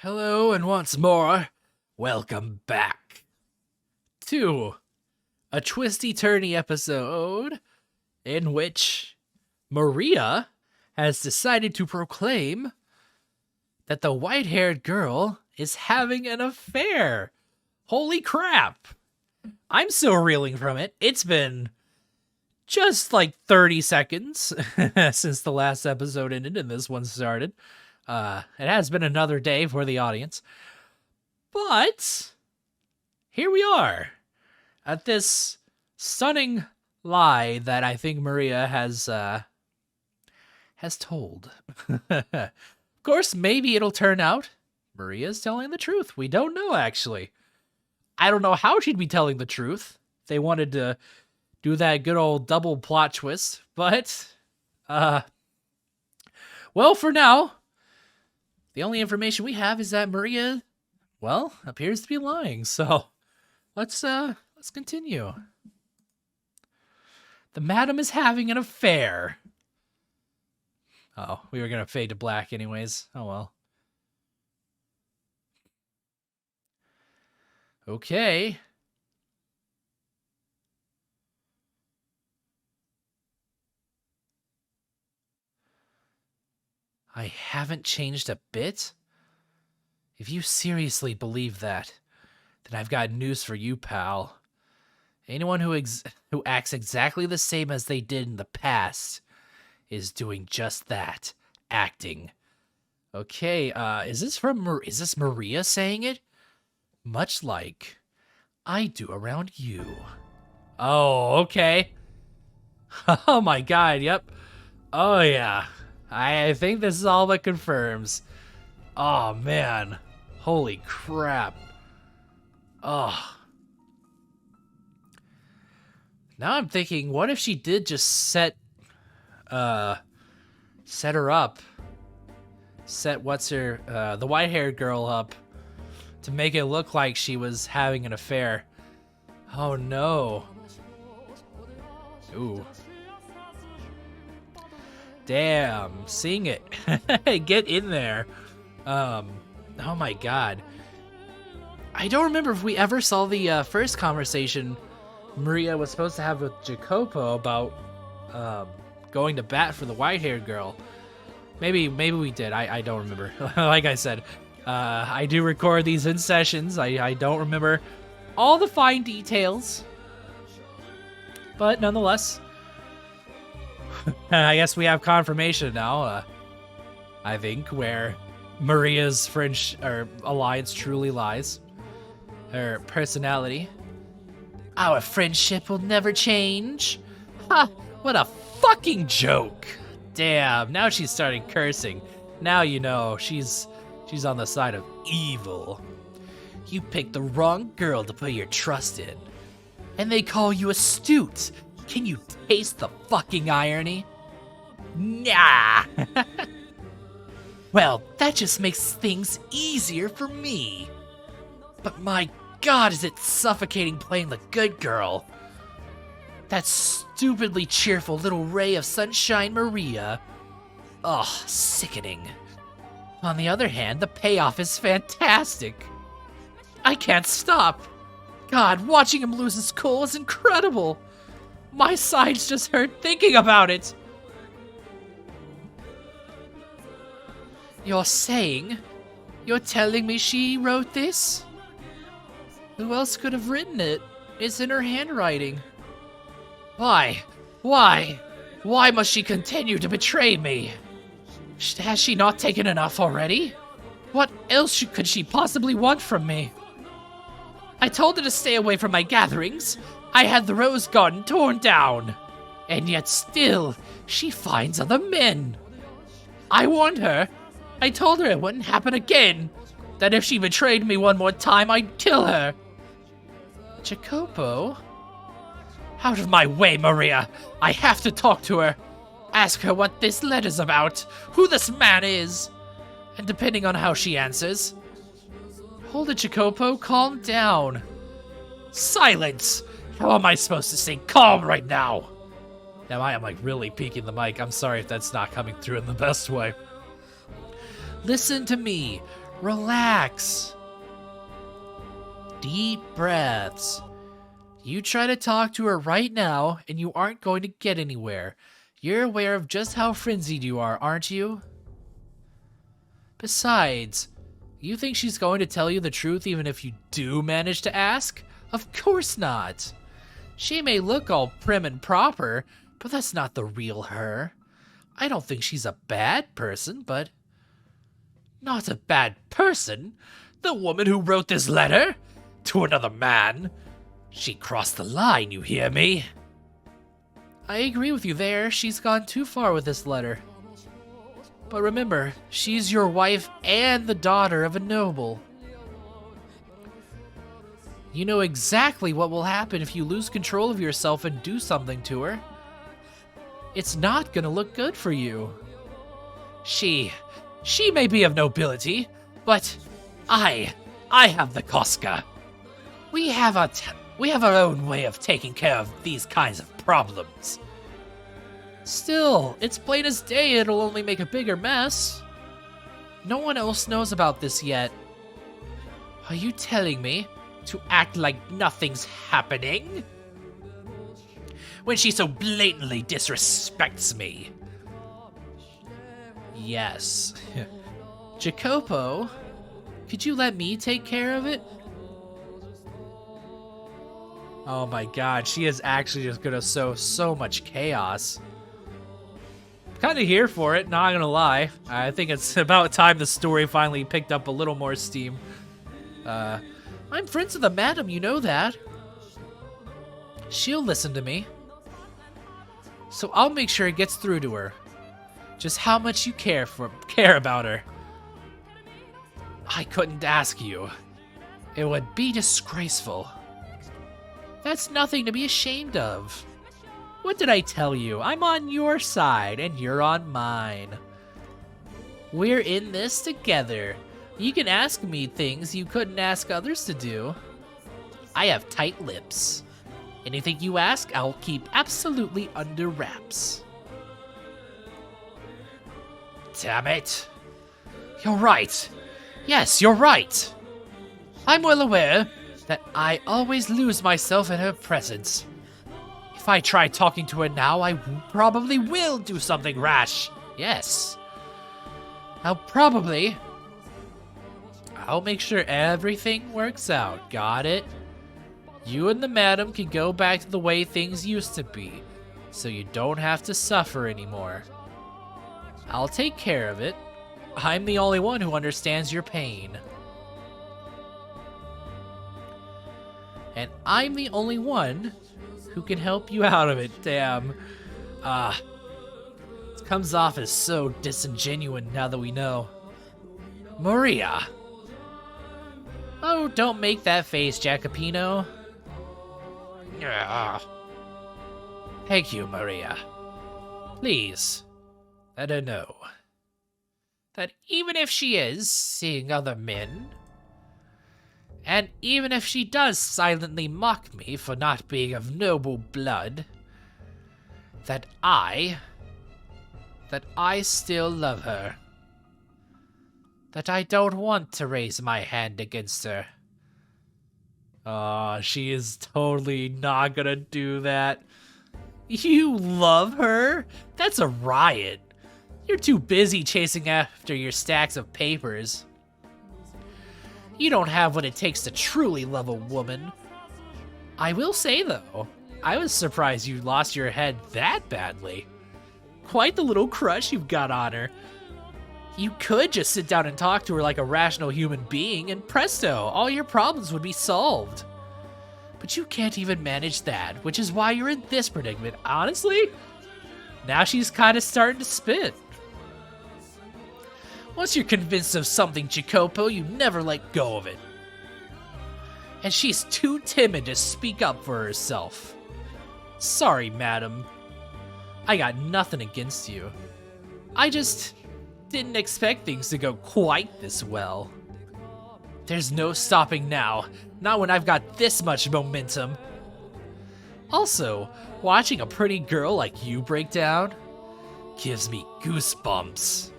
Hello, and once more, welcome back to a twisty-turny episode in which Maria has decided to proclaim that the white-haired girl is having an affair. Holy crap! I'm still reeling from it. It's been just like 30 seconds since the last episode ended and this one started. It has been another day for the audience, but here we are at this stunning lie that I think Maria has told. Of course, maybe it'll turn out Maria's telling the truth. We don't know, actually. I don't know how she'd be telling the truth. They wanted to do that good old double plot twist, but, well, for now, the only information we have is that Maria, well, appears to be lying. So let's continue. The madam is having an affair. Oh, we were gonna fade to black anyways. Oh well. Okay. I haven't changed a bit? If you seriously believe that, then I've got news for you, pal. Anyone who acts exactly the same as they did in the past is doing just that, acting. Okay, is this Maria saying it? Much like I do around you. Oh, okay. Oh my god, yep. Oh yeah. I think this is all that confirms. Oh, man. Holy crap. Oh. Now I'm thinking, what if she did just set her up? Set the white-haired girl up to make it look like she was having an affair. Oh, no. Ooh. Damn, sing it. Get in there. Oh my god. I don't remember if we ever saw the first conversation Maria was supposed to have with Jacopo about going to bat for the white-haired girl. Maybe we did. I don't remember. Like I said, I do record these in sessions. I don't remember all the fine details. But nonetheless, I guess we have confirmation now, I think, where Maria's alliance truly lies. Her personality. Our friendship will never change. Ha! What a fucking joke! Damn, now she's starting cursing. Now you know she's on the side of evil. You picked the wrong girl to put your trust in. And they call you astute. Can you taste the fucking irony? Nah! Well, that just makes things easier for me. But my god, is it suffocating playing the good girl. That stupidly cheerful little ray of sunshine Maria. Ugh, sickening. On the other hand, the payoff is fantastic. I can't stop. God, watching him lose his cool is incredible. My sides just hurt thinking about it. You're telling me she wrote this? Who else could have written it? It's in her handwriting. Why? Why? Why must she continue to betray me? Has she not taken enough already? What else could she possibly want from me? I told her to stay away from my gatherings. I had the rose garden torn down. And yet still, she finds other men. I warned her. I told her it wouldn't happen again. That if she betrayed me one more time, I'd kill her. Jacopo? Out of my way, Maria. I have to talk to her. Ask her what this letter's about, who this man is. And depending on how she answers... Hold it, Jacopo. Calm down. Silence! How am I supposed to stay calm right now? Now I am like really peeking the mic. I'm sorry if that's not coming through in the best way. Listen to me. Relax. Deep breaths. You try to talk to her right now, and you aren't going to get anywhere. You're aware of just how frenzied you are, aren't you? Besides, you think she's going to tell you the truth even if you do manage to ask? Of course not. She may look all prim and proper, but that's not the real her. I don't think she's a bad person, but... Not a bad person? The woman who wrote this letter? To another man? She crossed the line, you hear me? I agree with you there. She's gone too far with this letter. But remember, she's your wife and the daughter of a noble. You know exactly what will happen if you lose control of yourself and do something to her. It's not gonna look good for you. She may be of nobility, but I have the Koska. We have our own way of taking care of these kinds of problems. Still, it's plain as day it'll only make a bigger mess. No one else knows about this yet. Are you telling me to act like nothing's happening? When she so blatantly disrespects me. Yes. Jacopo, could you let me take care of it? Oh my god, she is actually just gonna sow so much chaos. Kinda here for it, not gonna lie. I think it's about time the story finally picked up a little more steam. I'm friends with the madam, you know that. She'll listen to me. So I'll make sure it gets through to her. Just how much you care about her. I couldn't ask you. It would be disgraceful. That's nothing to be ashamed of. What did I tell you? I'm on your side and you're on mine. We're in this together. You can ask me things you couldn't ask others to do. I have tight lips. Anything you ask, I'll keep absolutely under wraps. Damn it. You're right. Yes, you're right. I'm well aware that I always lose myself in her presence. If I try talking to her now, I probably will do something rash. Yes. I'll make sure everything works out. Got it? You and the madam can go back to the way things used to be, so you don't have to suffer anymore. I'll take care of it. I'm the only one who understands your pain. And I'm the only one who can help you out of it, damn. It comes off as so disingenuous now that we know. Maria. Oh, don't make that face, Jacopino. Thank you, Maria. Please, let her know that even if she is seeing other men, and even if she does silently mock me for not being of noble blood, that I still love her. That I don't want to raise my hand against her. Aw, she is totally not gonna do that. You love her? That's a riot. You're too busy chasing after your stacks of papers. You don't have what it takes to truly love a woman. I will say, though, I was surprised you lost your head that badly. Quite the little crush you've got on her. You could just sit down and talk to her like a rational human being, and presto, all your problems would be solved. But you can't even manage that, which is why you're in this predicament. Honestly, now she's kind of starting to spit. Once you're convinced of something, Jacopo, you never let go of it. And she's too timid to speak up for herself. Sorry, madam. I got nothing against you. I just didn't expect things to go quite this well. There's no stopping now, not when I've got this much momentum. Also, watching a pretty girl like you break down gives me goosebumps.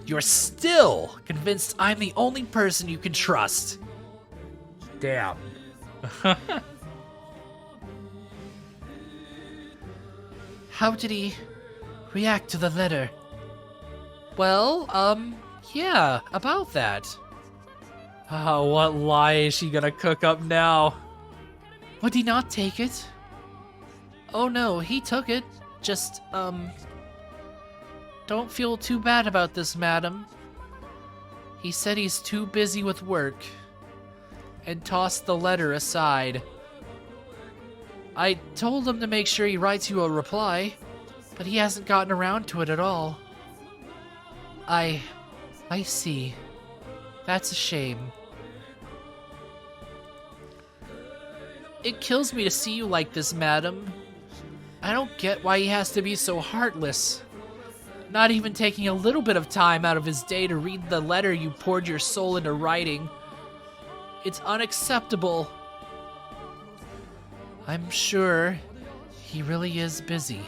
You're still convinced I'm the only person you can trust. Damn. How did he react to the letter? Well, yeah, about that. Oh, what lie is she gonna cook up now? Would he not take it? Oh no, he took it. Just, don't feel too bad about this, madam. He said he's too busy with work and tossed the letter aside. I told him to make sure he writes you a reply, but he hasn't gotten around to it at all. I see. That's a shame. It kills me to see you like this, madam. I don't get why he has to be so heartless. Not even taking a little bit of time out of his day to read the letter you poured your soul into writing. It's unacceptable. I'm sure he really is busy.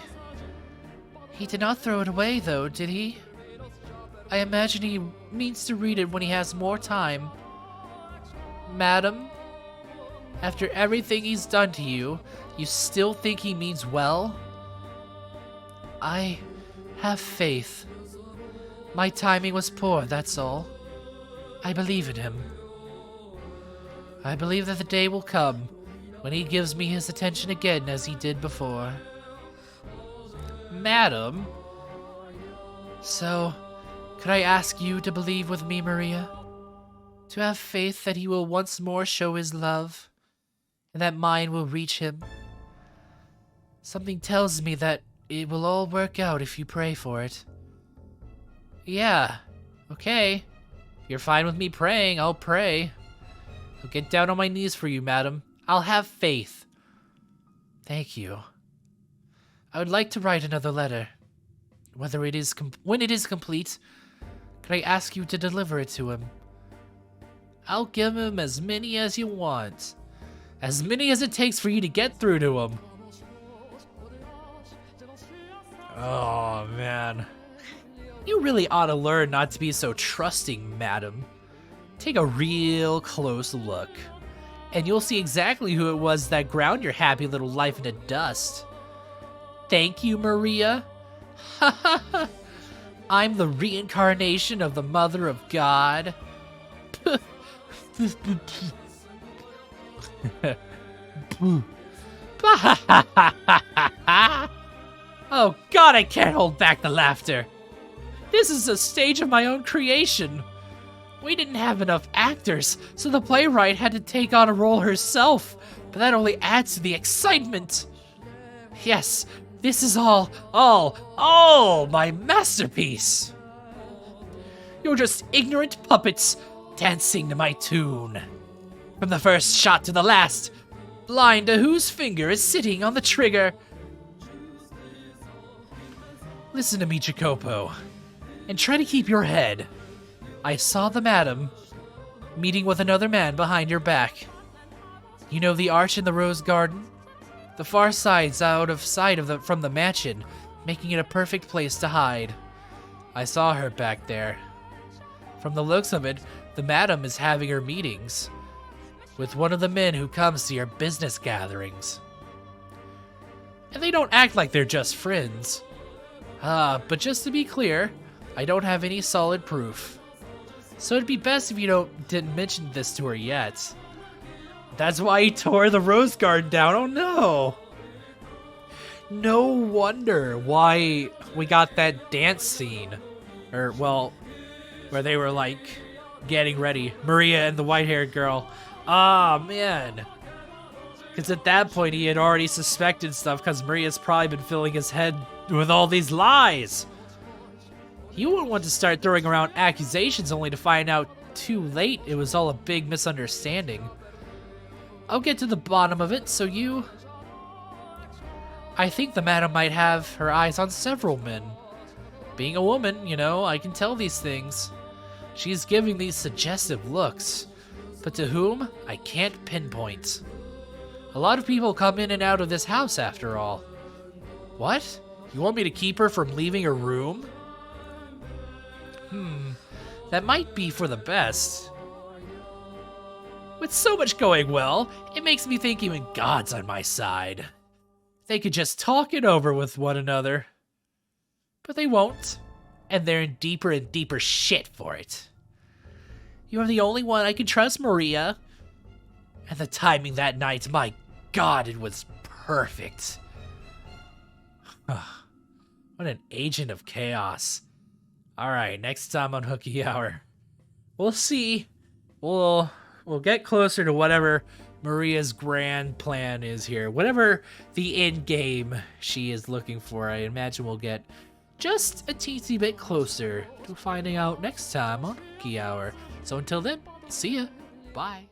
He did not throw it away, though, did he? I imagine he means to read it when he has more time. Madam, after everything he's done to you, you still think he means well? I have faith. My timing was poor, that's all. I believe in him. I believe that the day will come when he gives me his attention again as he did before. Madam? So, could I ask you to believe with me, Maria? To have faith that he will once more show his love, and that mine will reach him? Something tells me that it will all work out if you pray for it. Yeah, okay. If you're fine with me praying, I'll pray. I'll get down on my knees for you, madam. I'll have faith. Thank you. I would like to write another letter. When it is complete, could I ask you to deliver it to him? I'll give him as many as you want. As many as it takes for you to get through to him. Oh, man. You really ought to learn not to be so trusting, madam. Take a real close look, and you'll see exactly who it was that ground your happy little life into dust. Thank you, Maria. Ha ha ha. I'm the reincarnation of the Mother of God. Oh God, I can't hold back the laughter. This is a stage of my own creation. We didn't have enough actors, so the playwright had to take on a role herself, but that only adds to the excitement. Yes, this is all my masterpiece. You're just ignorant puppets dancing to my tune. From the first shot to the last, blind to whose finger is sitting on the trigger. Listen to me, Jacopo, and try to keep your head. I saw the madam meeting with another man behind your back. You know the arch in the rose garden? The far side's out of sight from the mansion, making it a perfect place to hide. I saw her back there. From the looks of it, the madam is having her meetings with one of the men who comes to your business gatherings. And they don't act like they're just friends. But just to be clear, I don't have any solid proof. So it'd be best if you didn't mention this to her yet. That's why he tore the rose garden down. Oh no! No wonder why we got that dance scene. Or, well, where they were like getting ready. Maria and the white-haired girl. Ah, man. Because at that point he had already suspected stuff because Maria's probably been filling his head with all these lies. You wouldn't want to start throwing around accusations only to find out too late it was all a big misunderstanding. I'll get to the bottom of it, so you... I think the madam might have her eyes on several men. Being a woman, I can tell these things. She's giving these suggestive looks, but to whom, I can't pinpoint. A lot of people come in and out of this house after all. What? You want me to keep her from leaving her room? That might be for the best. With so much going well, it makes me think even God's on my side. They could just talk it over with one another. But they won't, and they're in deeper and deeper shit for it. You're the only one I can trust, Maria. And the timing that night, my God, it was perfect. What an agent of chaos. Alright, next time on Hooky Hour. We'll see. We'll get closer to whatever Maria's grand plan is here. Whatever the end game she is looking for, I imagine we'll get just a teensy bit closer to finding out next time on Hooky Hour. So until then, see ya. Bye.